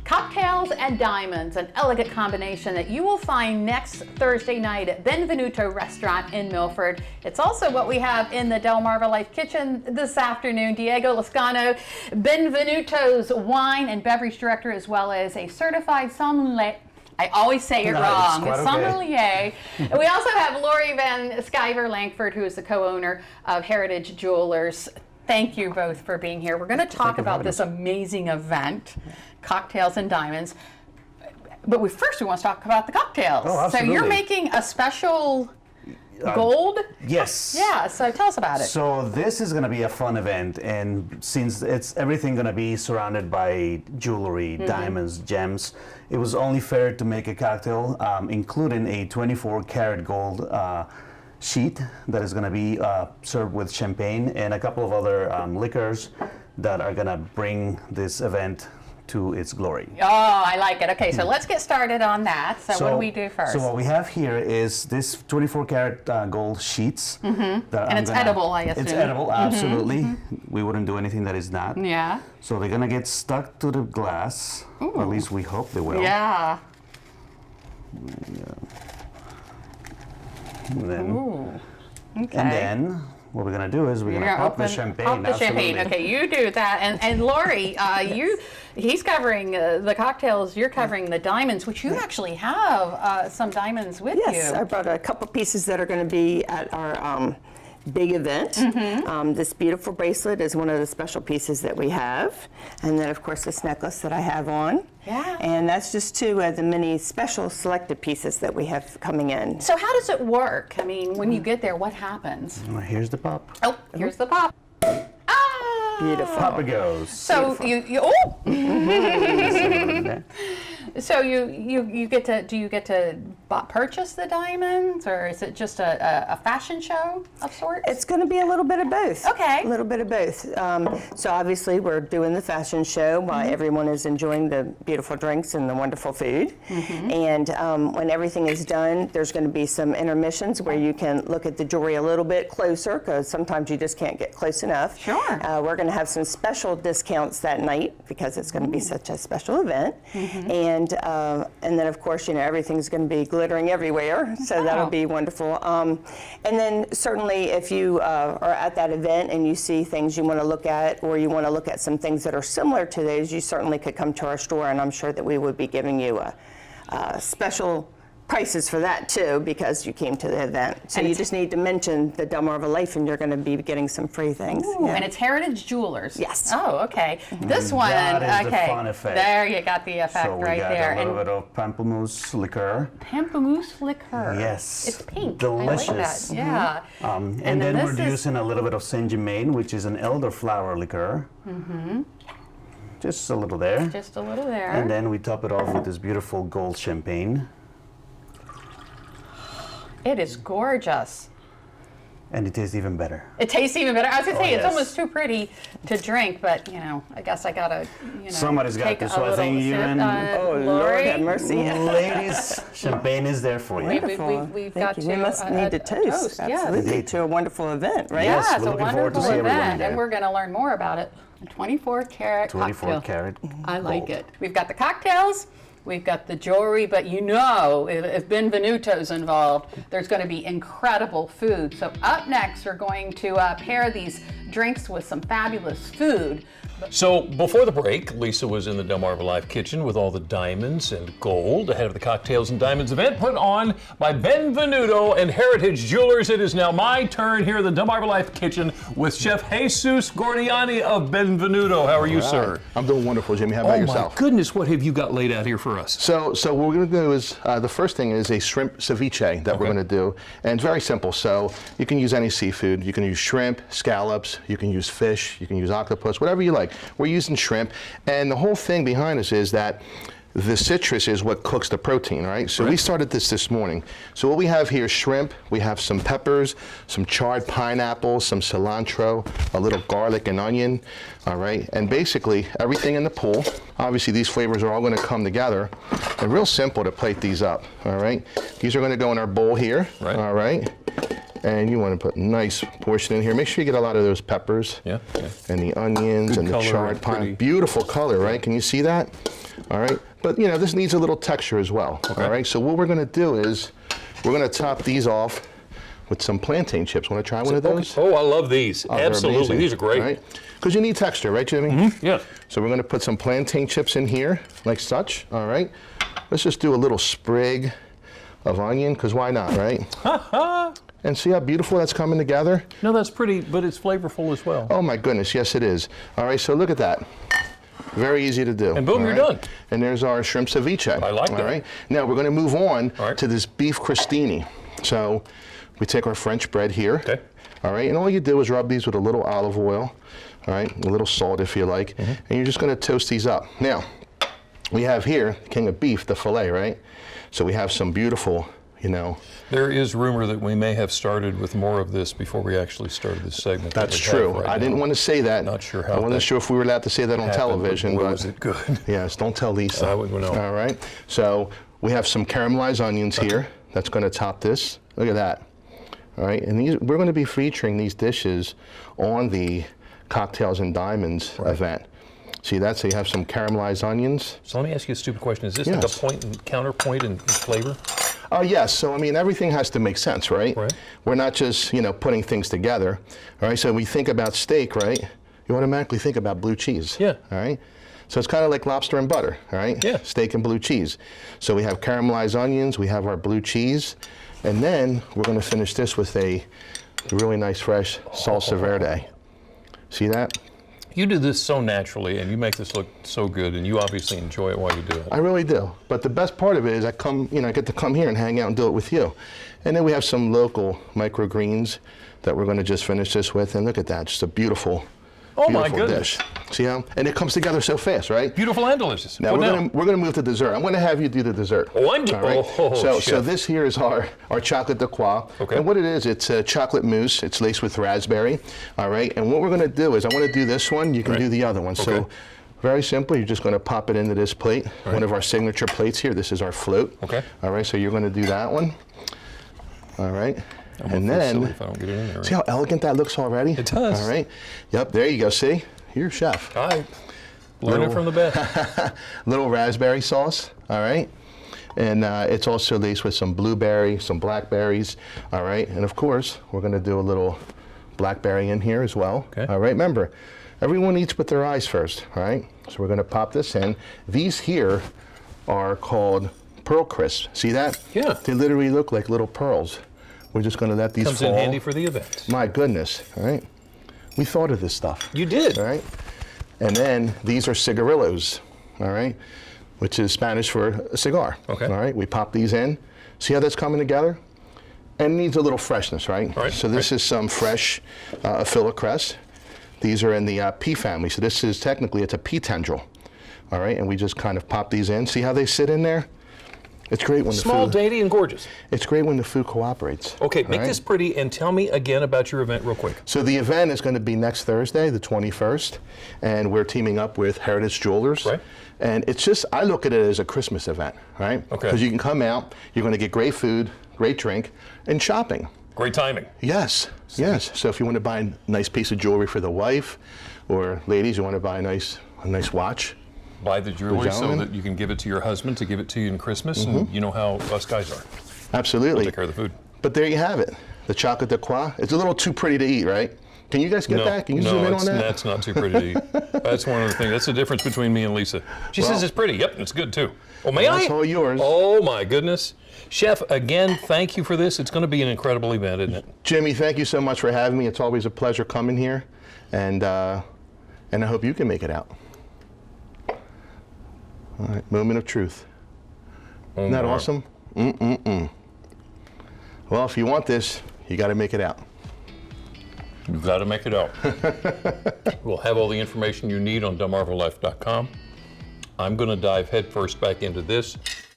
Cocktails and diamonds, an elegant combination that you will find next Thursday night at Benvenuto restaurant in Milford. It's also what we have in the DelmarvaLife kitchen this afternoon. Diego Lascano, Benvenuto's wine and beverage director, as well as a certified sommelier. I always say it wrong. Okay. Sommelier. And we also have Lori Van Skyver Langford, who is the co-owner of Heritage Jewelers. Thank you both for being here. We're going to talk about this amazing event, Cocktails and Diamonds. But first we want to talk about the cocktails. Oh, absolutely. So you're making a special gold? Yes. Yeah, so tell us about it. So this is going to be a fun event, and since it's everything going to be surrounded by jewelry, diamonds, gems, it was only fair to make a cocktail including a 24 karat gold sheet that is going to be served with champagne and a couple of other liquors that are going to bring this event to its glory. Oh, I like it. Okay, so let's get started on that. So what do we do first? So what we have here is this 24 karat gold sheets. And it's edible, I assume. It's edible, absolutely. We wouldn't do anything that is not. Yeah. So they're gonna get stuck to the glass, or at least we hope they will. Yeah. And then, Okay. and then what we're gonna do is we're gonna pop the champagne. Pop the champagne. Okay, you do that. And Lori, he's covering the cocktails. You're covering the diamonds, which you actually have some diamonds with you. Yes, I brought a couple pieces that are going to be at our big event. This beautiful bracelet is one of the special pieces that we have. And then, of course, this necklace that I have on. Yeah. And that's just two of the many special selected pieces that we have coming in. So how does it work? I mean, when you get there, what happens? Well, here's the pop. Oh, here's the pop. Ah! Beautiful. Pop it goes. So So you get to, do you get to purchase the diamonds, or is it just a fashion show of sorts? It's going to be a little bit of both. Okay. A little bit of both. So obviously we're doing the fashion show while everyone is enjoying the beautiful drinks and the wonderful food. And when everything is done, there's going to be some intermissions where you can look at the jewelry a little bit closer, because sometimes you just can't get close enough. Sure. We're going to have some special discounts that night because it's going to be such a special event. And then, of course, everything's going to be glittering everywhere, so that'll be wonderful. And then certainly if you are at that event and you see things you want to look at, or you want to look at some things that are similar to those, you certainly could come to our store, and I'm sure that we would be giving you special prices for that too, because you came to the event. So you just need to mention the DelmarvaLife and you're going to be getting some free things. Ooh, and it's Heritage Jewelers. Yes. Oh, okay. This one, That is okay. the fun effect. There, you got the effect So we right got there. a little bit of pamplemousse liqueur. Pamplemousse liqueur. Yes. It's pink. Delicious. I like that. Yeah. And then this we're is- using a little bit of Saint-Germain, which is an elderflower liqueur. Just a little there. Just a little there. And then we top it off with this beautiful gold champagne. It is gorgeous. And it tastes even better. It tastes even better. I was going to say, it's yes. almost too pretty to drink, but, I guess I got to, Somebody's got take to, a so I think little you sip. and Oh, Lord Lori? have mercy. ladies, champagne is there for you. We've Thank got you. to We must need to toast. Yeah. Absolutely. To a wonderful event, right? Yes, Yeah, it's we're a looking forward to wonderful see everyone event, there. and we're going to learn more about it. A 24 karat 24 cocktail. karat. I like gold. it. We've got the cocktails, we've got the jewelry, but if Benvenuto's involved, there's going to be incredible food. So up next, we're going to pair these drinks with some fabulous food. So before the break, Lisa was in the DelmarvaLife kitchen with all the diamonds and gold ahead of the Cocktails and Diamonds event put on by Benvenuto and Heritage Jewelers. It is now my turn here in the DelmarvaLife kitchen with Chef Jesus Gordiani of Benvenuto. How are you, sir? I'm doing wonderful, Jimmy. How about yourself? Oh my goodness, what have you got laid out here for us? So what we're going to do is, the first thing is a shrimp ceviche that we're going to do. And it's very simple. So you can use any seafood. You can use shrimp, scallops, you can use fish, you can use octopus, whatever you like. We're using shrimp. And the whole thing behind this is that the citrus is what cooks the protein, right? So we started this morning. So what we have here is shrimp, we have some peppers, some charred pineapple, some cilantro, a little garlic and onion, all right? And basically everything in the pool. Obviously these flavors are all gonna come together. And real simple to plate these up, all right? These are gonna go in our bowl here, all right? And you want to put a nice portion in here. Make sure you get a lot of those peppers Yeah. and the onions Good and the color, charred pretty. pineapple. Beautiful color, right? Can you see that? All right, but you know, this needs a little texture as well. Okay. All right, so what we're gonna do is we're gonna top these off with some plantain chips. Want to try one of those? Oh, I love these. Oh, they're Absolutely, amazing. these are great. All right, because you need texture, right, Jimmy? Yeah. So we're gonna put some plantain chips in here, like such. All right, let's just do a little sprig of onion, because why not, right? And see how beautiful that's coming together? No, that's pretty, but it's flavorful as well. Oh my goodness, yes it is. All right, so look at that. Very easy to do. And boom, all you're right? done. And there's our shrimp ceviche. I like that. All right, now we're gonna move on All right. to this beef crostini. So we take our French bread here. Okay. All right, and all you do is rub these with a little olive oil, all right, a little salt if you like, and you're just gonna toast these up. Now, we have here, king of beef, the filet, right? So we have some beautiful, you know. There is rumor that we may have started with more of this before we actually started this segment. that That's we have true. right I now. didn't want to say that. Not sure how I wasn't that sure if we were allowed to say that on happened, television, but but was it good? yes, don't tell Lisa. I wouldn't know. All right. So we have some caramelized onions here. That's going to top this. Look at that. All right. And these, we're going to be featuring these dishes on the Cocktails and Diamonds event. See that? So you have some caramelized onions. So let me ask you a stupid question. Is this like a Yes. point and counterpoint in flavor? Oh yes, so I mean everything has to make sense, right? Right. We're not just, you know, putting things together. All right, so we think about steak, right? You automatically think about blue cheese. Yeah. All right. So it's kind of like lobster and butter, all right? Yeah. Steak and blue cheese. So we have caramelized onions, we have our blue cheese, and then we're going to finish this with a really nice fresh salsa verde. See that? You do this so naturally, and you make this look so good, and you obviously enjoy it while you do it. I really do. But the best part of it is I come, you know, I get to come here and hang out and do it with you. And then we have some local microgreens that we're going to just finish this with. And look at that, just a beautiful, Oh my beautiful goodness. dish. See how? And it comes together so fast, right? Beautiful and delicious. Now What we're gonna move to dessert. I'm gonna have you do the dessert. Oh, I'm All right? so chef. this here is our chocolate de croix. Okay. And what it is, it's a chocolate mousse. It's laced with raspberry. All right. And what we're gonna do is I want to do this one. You can Right. do the other one. Okay. So very simple. You're just gonna pop it into this plate. Right. One of our signature plates here. This is our float. Okay. All right. So you're gonna do that one. All right. I'm and gonna feel silly then if I don't get it in there. see how elegant that looks already? It does. All right. Yep. There you go. See, you're a chef. I learn it from the best. Little raspberry sauce, all right? And it's also laced with some blueberry, some blackberries, all right? And of course, we're gonna do a little blackberry in here as well. Okay. All right, remember, everyone eats with their eyes first, all right? So we're gonna pop this in. These here are called pearl crisps. See that? Yeah. They literally look like little pearls. We're just gonna let these Comes fall. in handy for the event. My goodness, all right? We thought of this stuff. You did. All right. And then these are cigarillos, all right, which is Spanish for a cigar. Okay. All right. We pop these in. See how that's coming together? And it needs a little freshness, right? All right, So this is some fresh Philip cress. These are in the pea family. So this is technically, it's a pea tendril. All right. And we just kind of pop these in. See how they sit in there? It's great when Small, the food. dainty, and gorgeous. It's great when the food cooperates. Okay, all make right? this pretty and tell me again about your event real quick. So the event is going to be next Thursday, the 21st, and we're teaming up with Heritage Jewelers. Right. And it's just, I look at it as a Christmas event, right? Okay. Because you can come out, you're going to get great food, great drink, and shopping. Great timing. Yes, yes. So if you want to buy a nice piece of jewelry for the wife, or ladies, you want to buy a nice watch. Buy the jewelry so gentlemen. that you can give it to your husband to give it to you in Christmas, and you know how us guys are. Absolutely. Take care of the food. But there you have it, the chocolate de croix. It's a little too pretty to eat, right? Can you guys get that? Can you zoom in on that? That's not too pretty to eat. That's one of the things. That's the difference between me and Lisa. She says it's pretty. Yep, it's good too. Oh, may I? That's all yours. Oh my goodness. Chef, again, thank you for this. It's going to be an incredible event, isn't it? Jimmy, thank you so much for having me. It's always a pleasure coming here, and I hope you can make it out. All right, moment of truth. Isn't that awesome? Well, if you want this, you got to make it out. You've got to make it out. We'll have all the information you need on DelmarvaLife.com. I'm going to dive headfirst back into this.